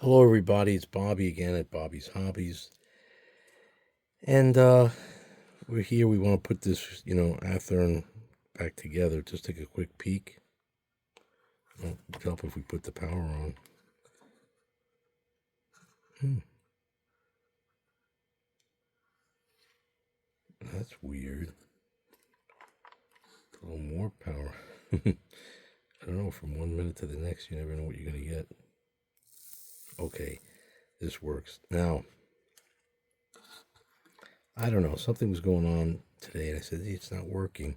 Hello, everybody. It's Bobby again at Bobby's Hobbies, and we're here. We want to put this, Athearn back together. Just take a quick peek. It'd help if we put the power on. That's weird. A little more power. I don't know. From 1 minute to the next, you never know what you're gonna get. Okay, this works now. I don't know. Something was going on today, and I said, it's not working.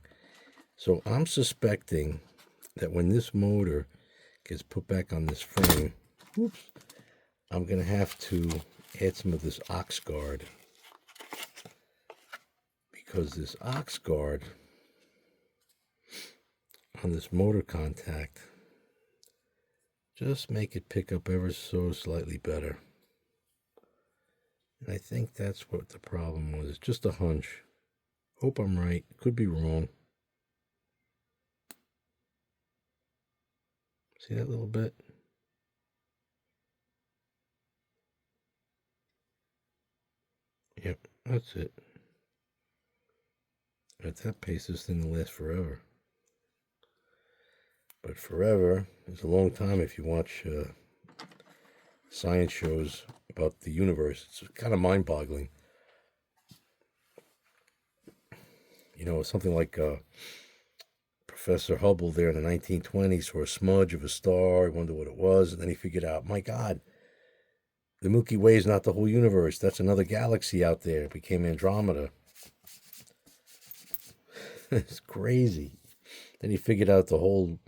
So I'm suspecting that when this motor gets put back on this frame, oops, I'm going to have to add some of this ox guard, because this ox guard on this motor contact just make it pick up ever so slightly better. And I think that's what the problem was. It's just a hunch. Hope I'm right. Could be wrong. See that little bit? Yep, that's it. At that pace, this thing will last forever. But forever is a long time if you watch science shows about the universe. It's kind of mind-boggling. Something like Professor Hubble there in the 1920s saw a smudge of a star. He wondered what it was, and then he figured out, my God, the Milky Way is not the whole universe. That's another galaxy out there. It became Andromeda. It's crazy. Then he figured out the whole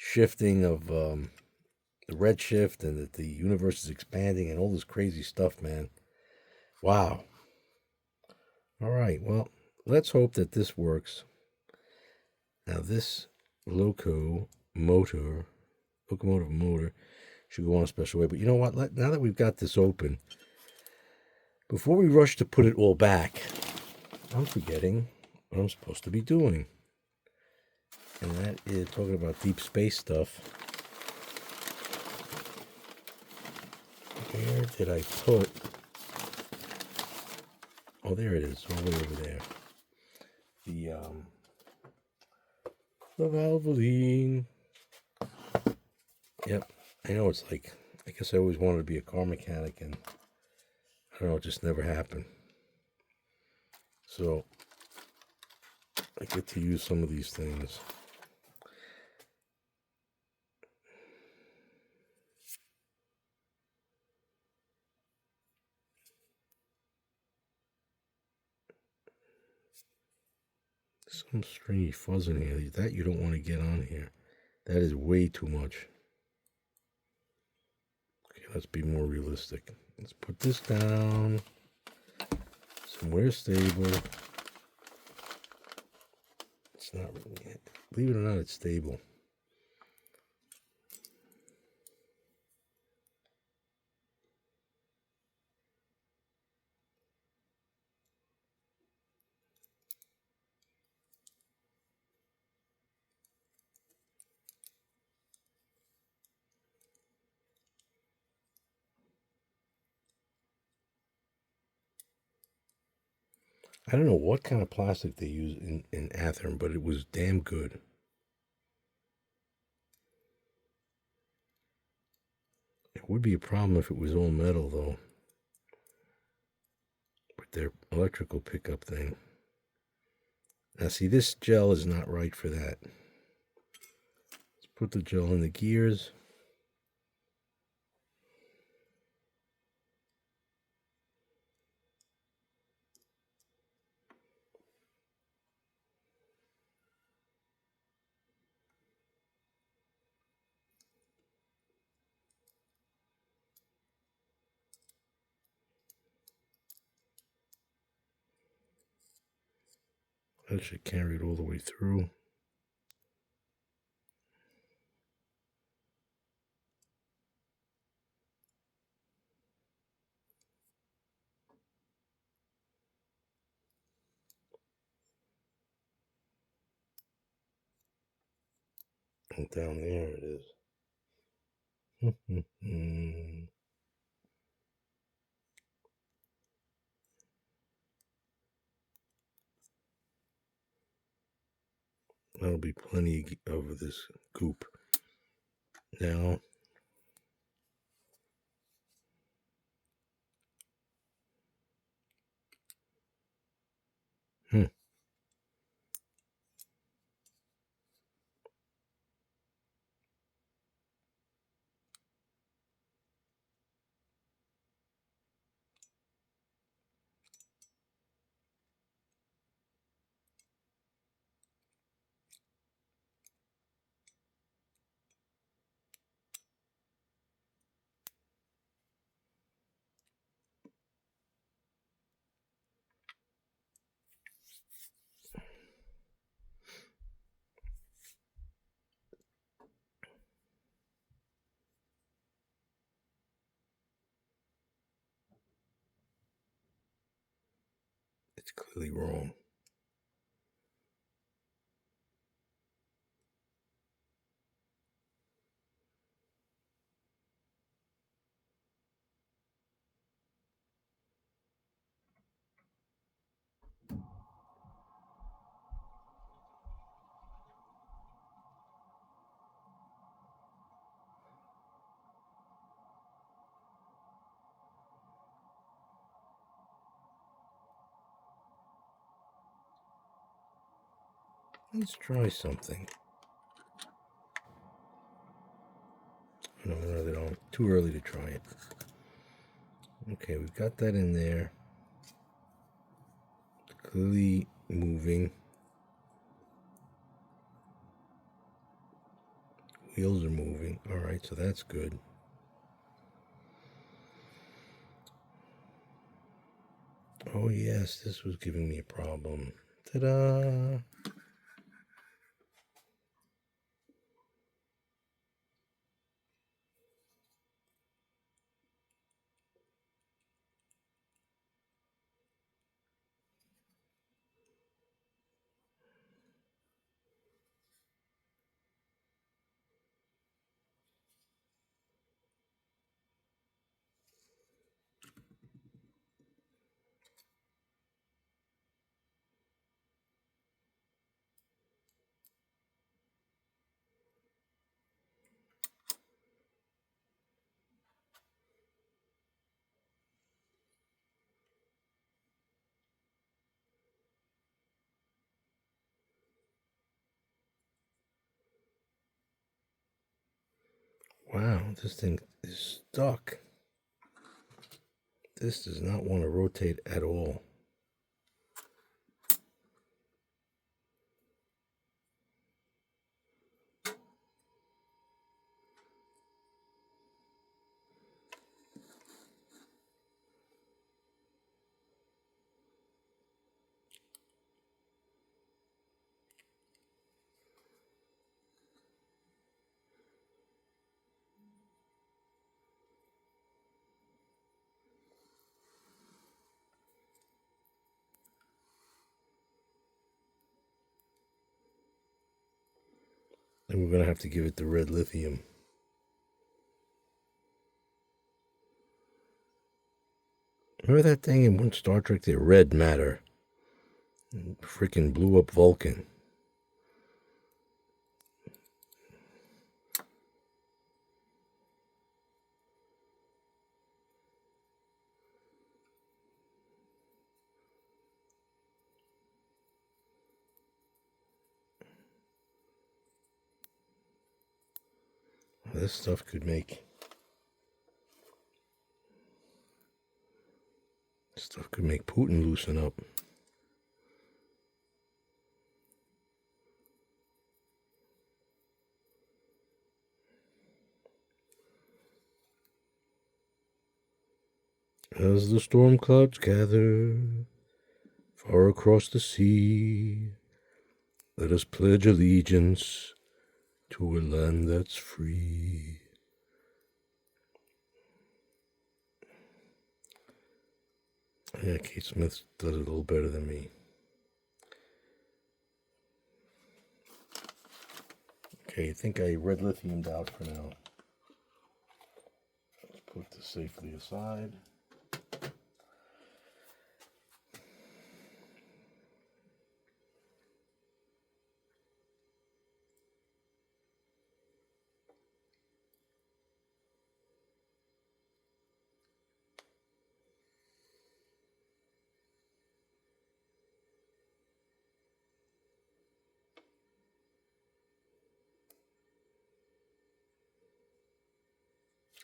shifting of the redshift, and that the universe is expanding, and all this crazy stuff, man. Wow. All right. Well, let's hope that this works. Now, this locomotive motor should go on a special way. But you know what? Now that we've got this open, before we rush to put it all back, I'm forgetting what I'm supposed to be doing. And that is talking about deep space stuff. Where did I put? Oh, there it is, all the way over there. The Valvoline. Yep, I know. It's like, I guess I always wanted to be a car mechanic, and I don't know, it just never happened. So I get to use some of these things. Some strange fuzz in here. That you don't want to get on here. That is way too much. Okay, let's be more realistic. Let's put this down somewhere stable. It's not, believe it or not, it's stable. I don't know what kind of plastic they use in Athearn, but it was damn good. It would be a problem if it was all metal, though, with their electrical pickup thing. Now, see, this gel is not right for that. Let's put the gel in the gears. That should carry it all the way through. And down there it is. That'll be plenty of this goop. Now, it's clearly wrong. Let's try something. No, they don't. Too early to try it. Okay, we've got that in there. It's clearly moving. Wheels are moving. All right, so that's good. Oh yes, this was giving me a problem. Ta-da! Wow, this thing is stuck. This does not want to rotate at all. And we're going to have to give it the red lithium. Remember that thing in one Star Trek, the red matter? Freaking blew up Vulcan. This stuff could make Putin loosen up. As the storm clouds gather far across the sea, let us pledge allegiance to a land that's free. Yeah, Kate Smith does it a little better than me. Okay, I think I red lithiumed out for now. Let's put this safely aside.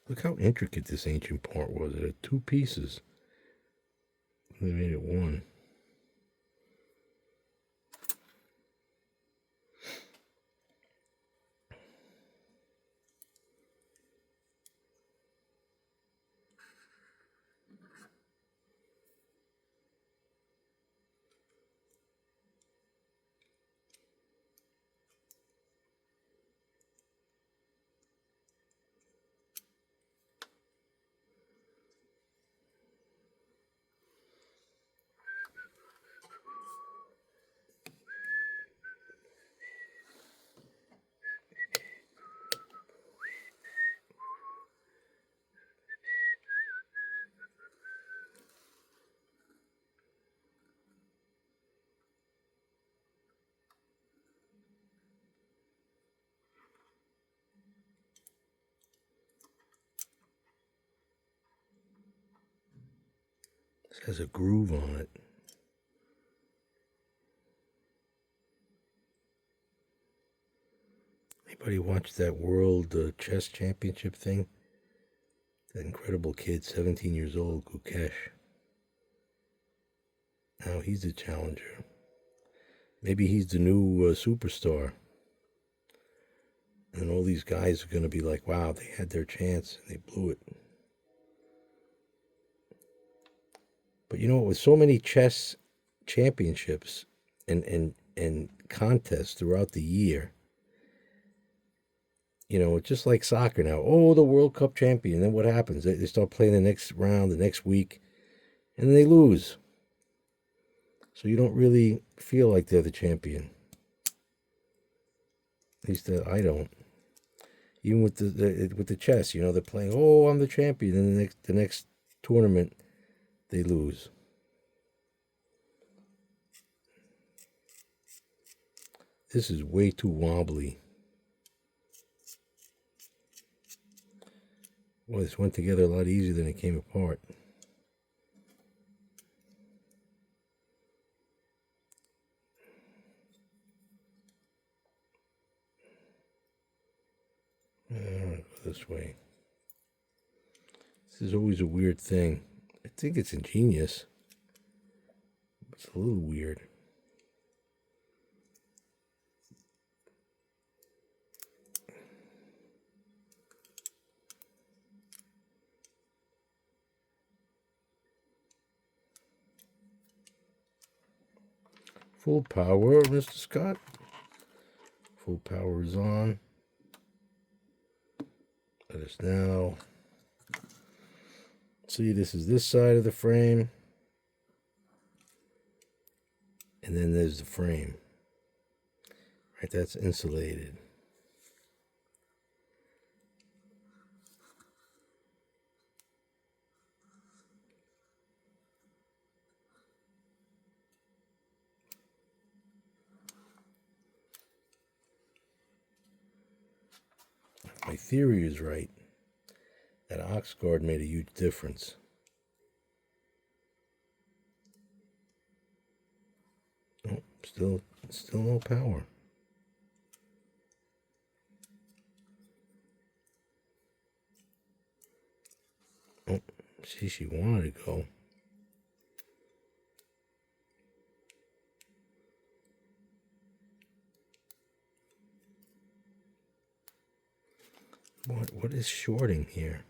Look how intricate this ancient part was. It had two pieces. They made it one. This has a groove on it. Anybody watch that World Chess Championship thing? That incredible kid, 17 years old, Gukesh. Now he's the challenger. Maybe he's the new superstar. And all these guys are going to be like, wow, they had their chance and they blew it. But you know, with so many chess championships and contests throughout the year, you know, it's just like soccer now. Oh, the World Cup champion. Then what happens? They start playing the next round, the next week, and they lose. So you don't really feel like they're the champion. At least I don't. Even with the chess, you know, they're playing. Oh, I'm the champion. And the next tournament, they lose. This is way too wobbly. Well, this went together a lot easier than it came apart. I'm gonna go this way. This is always a weird thing. I think it's ingenious. It's a little weird. Full power, Mr. Scott. Full power is on. Let us now see, this is this side of the frame. And then there's the frame. Right, that's insulated. My theory is right. That ox guard made a huge difference. Oh, still no power. Oh, see, she wanted to go. What is shorting here?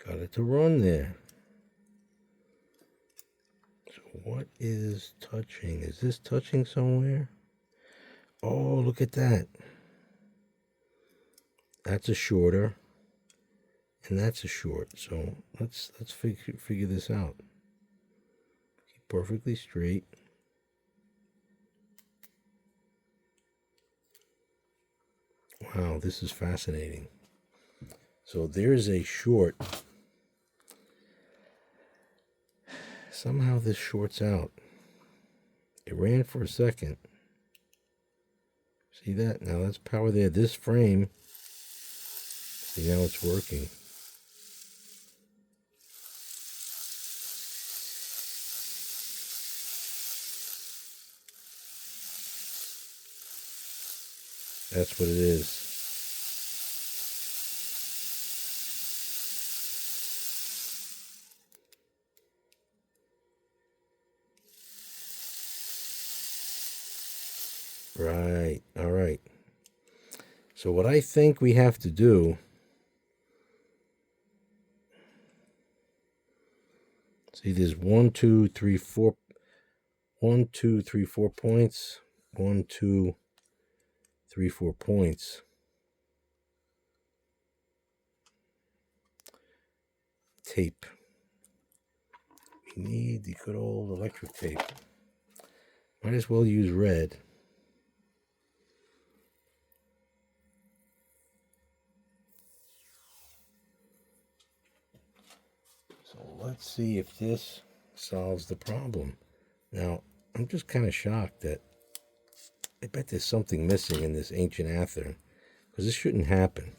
Got it to run there. So what is touching? Is this touching somewhere? Oh, look at that. That's a shorter. And that's a short. So let's figure this out. Keep perfectly straight. Wow, this is fascinating. So there's a short. Somehow this shorts out. It ran for a second. See that? Now that's power there. This frame, see, now it's working. That's what it is. Right. All right. So what I think we have to do, see, there's 1, 2, 3, 4, 1, 2, 3, 4 points. 1, 2, 3, 4 points. Tape. We need the good old electric tape. Might as well use red. So let's see if this solves the problem. Now, I'm just kind of shocked that I bet there's something missing in this ancient Athearn, because this shouldn't happen.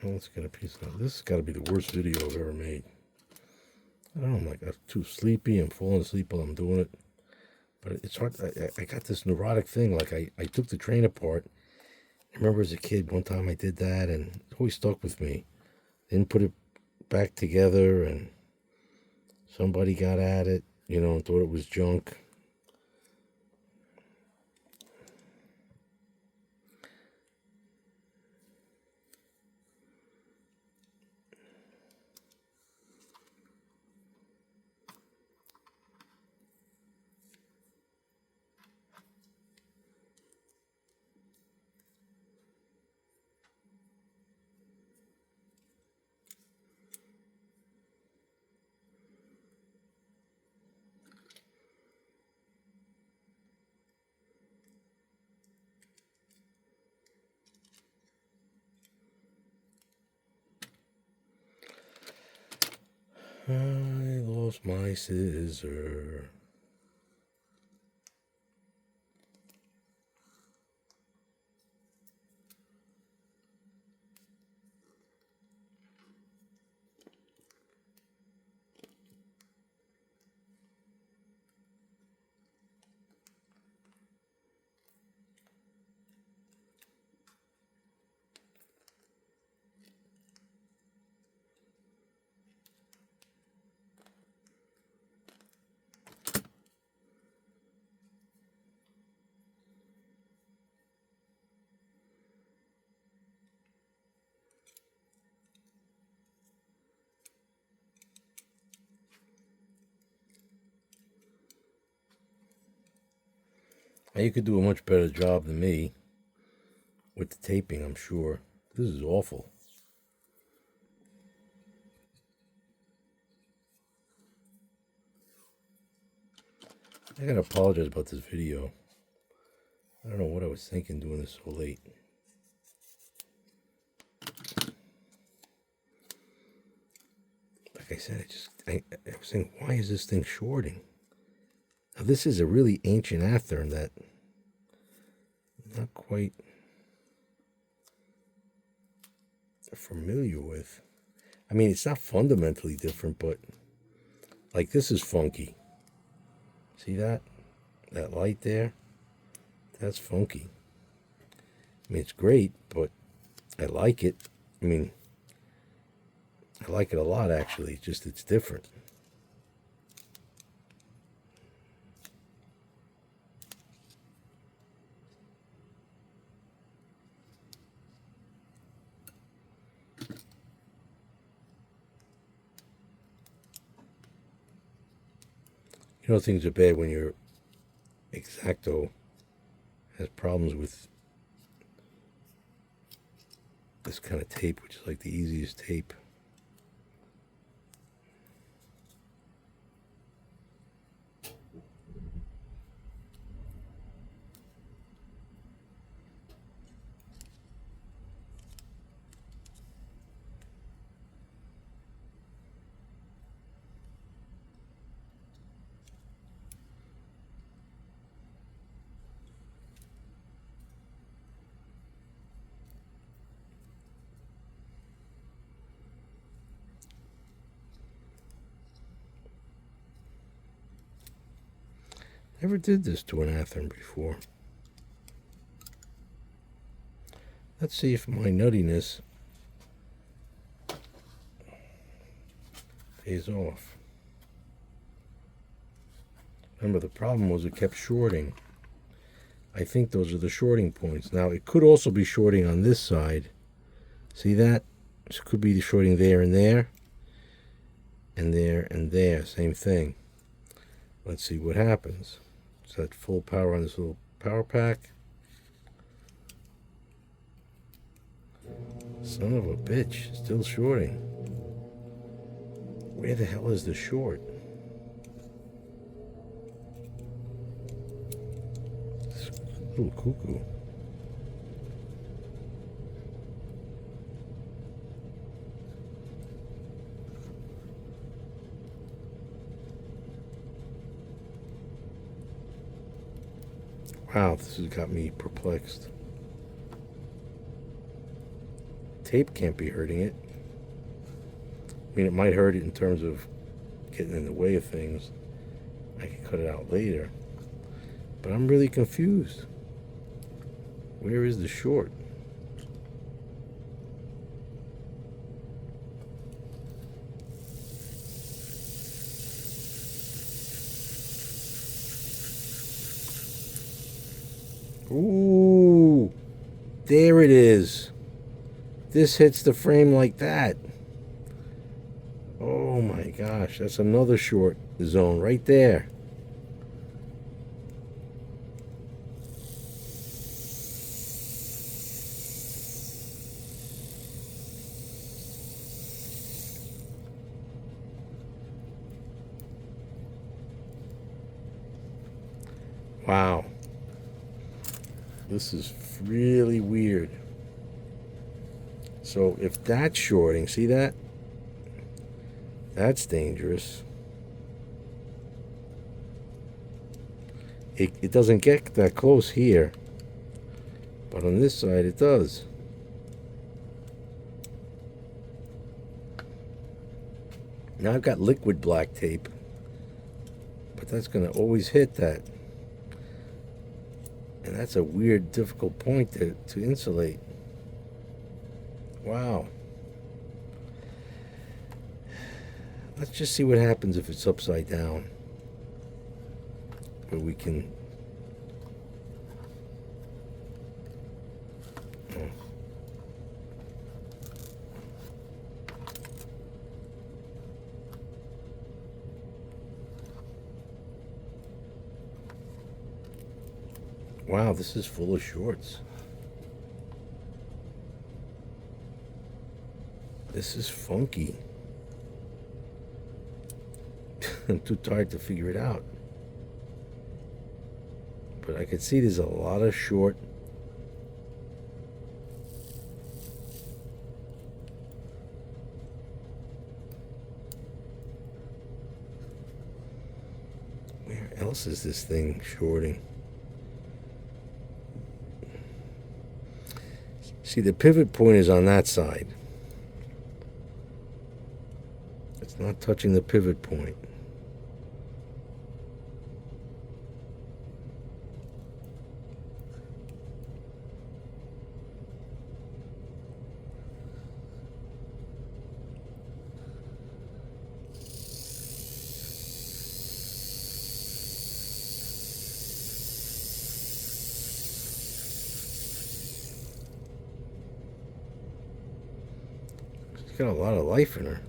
Let's get a piece of this. Has got to be the worst video I've ever made. I don't know, I'm like, I'm too sleepy. I'm falling asleep while I'm doing it. But it's hard. I got this neurotic thing. Like, I took the train apart. I remember as a kid, one time I did that, and it always stuck with me. Didn't put it back together, and somebody got at it, and thought it was junk. I lost my scissor. Now, you could do a much better job than me with the taping, I'm sure. This is awful. I gotta apologize about this video. I don't know what I was thinking doing this so late. Like I said, I was saying, why is this thing shorting? Now, this is a really ancient Athearn that not quite. familiar with. I mean, it's not fundamentally different, but like this is funky. See that? That light there? That's funky. I mean, it's great, but I like it. I mean, I like it a lot, actually. Just it's different. You know, things are bad when your X-Acto has problems with this kind of tape, which is like the easiest tape. Never did this to an Athearn before. Let's see if my nuttiness pays off. Remember, the problem was it kept shorting. I think those are the shorting points. Now, it could also be shorting on this side. See that? This could be the shorting there and there. And there and there. Same thing. Let's see what happens. Set full power on this little power pack. Son of a bitch. Still shorting. Where the hell is the short? It's a little cuckoo. Wow, this has got me perplexed. Tape can't be hurting it. I mean, it might hurt it in terms of getting in the way of things. I can cut it out later. But I'm really confused. Where is the short? Ooh, there it is. This hits the frame like that. Oh my gosh, that's another short zone right there. Wow. This is really weird. So if that's shorting, see that? That's dangerous. It doesn't get that close here, but on this side it does. Now I've got liquid black tape, but that's going to always hit that. And that's a weird, difficult point to insulate. Wow. Let's just see what happens if it's upside down. Where we can... Oh. Wow, this is full of shorts. This is funky. I'm too tired to figure it out. But I can see there's a lot of short. Where else is this thing shorting? See, the pivot point is on that side. not touching the pivot point. She's got a lot of life in her.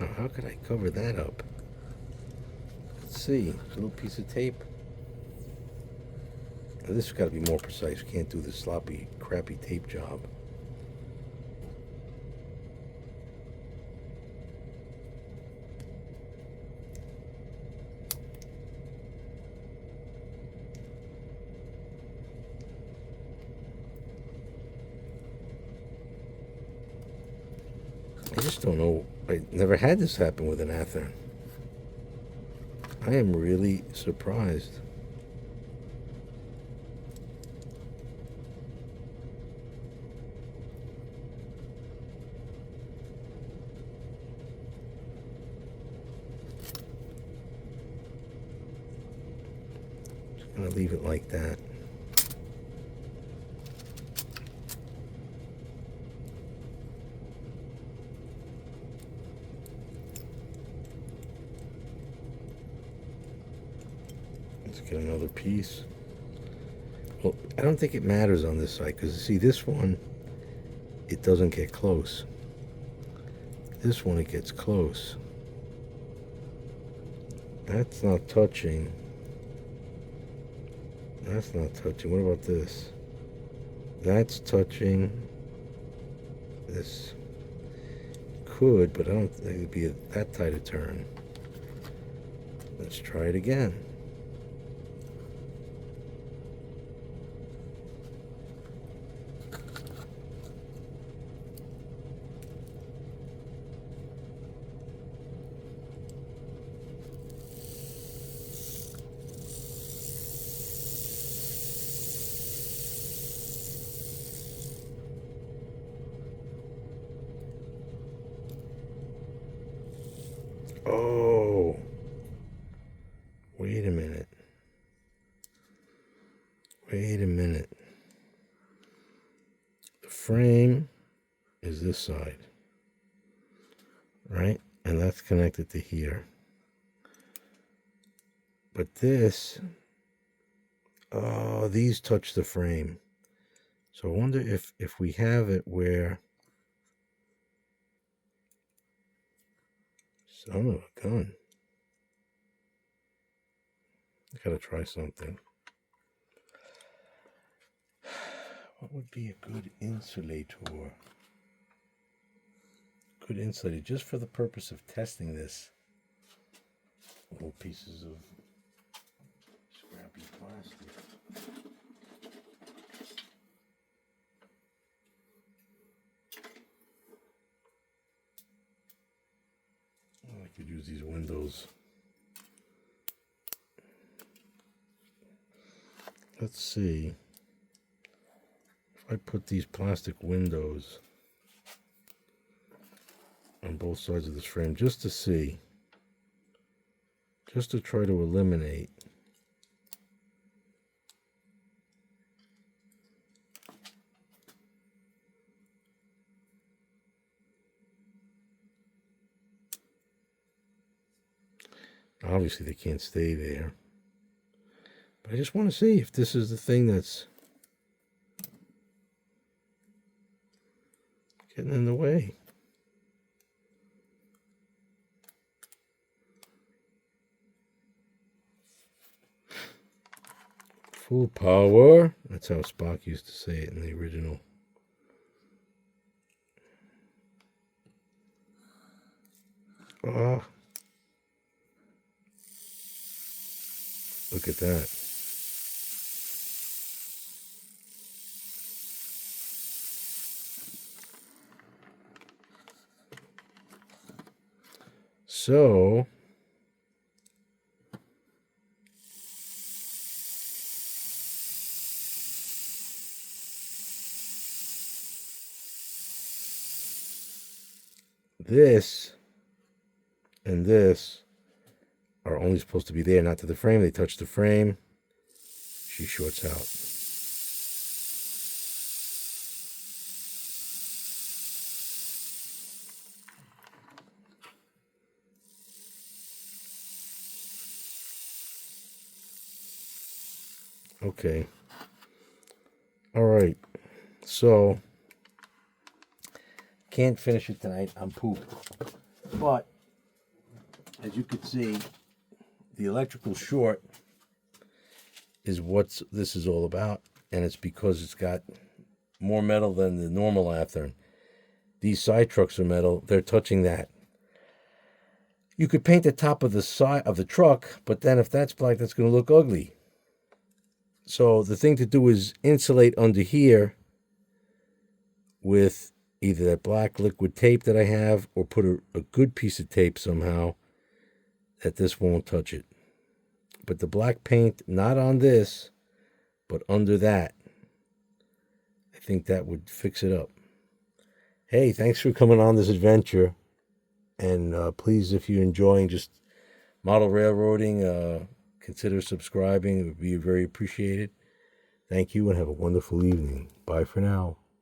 Wow, how could I cover that up? Let's see. A little piece of tape. This has got to be more precise. You can't do this sloppy, crappy tape job. I just don't know. I never had this happen with an Athearn. I am really surprised. Just gonna leave it like that. Let's get another piece. Well, I don't think it matters on this side because, see, this one, it doesn't get close. This one, it gets close. That's not touching. That's not touching. What about this? That's touching. This could, but I don't think it'd be that tight a turn. Let's try it again. Oh, wait a minute. Wait a minute. The frame is this side, right? And that's connected to here. But this, oh, these touch the frame. So I wonder if we have it where, son of a gun. I gotta try something. What would be a good insulator? Good insulator, just for the purpose of testing this. Little pieces of scrappy plastic. I could use these windows. Let's see. If I put these plastic windows on both sides of this frame, just to see, just to try to eliminate obviously they can't stay there, but I just want to see if this is the thing that's getting in the way. Full power. That's how Spock used to say it in the original. Ah. Look at that. So this and this are only supposed to be there, not to the frame. They touch the frame, she shorts out. Okay. All right. So can't finish it tonight. I'm pooped. But as you can see, the electrical short is what this is all about, and it's because it's got more metal than the normal Athearn. These side trucks are metal. They're touching that. You could paint the top of the side of the truck, but then if that's black, that's going to look ugly. So the thing to do is insulate under here with either that black liquid tape that I have, or put a good piece of tape somehow that this won't touch it. But the black paint, not on this, but under that, I think that would fix it up. Hey, thanks for coming on this adventure. And please, if you're enjoying just model railroading, consider subscribing. It would be very appreciated. Thank you, and have a wonderful evening. Bye for now.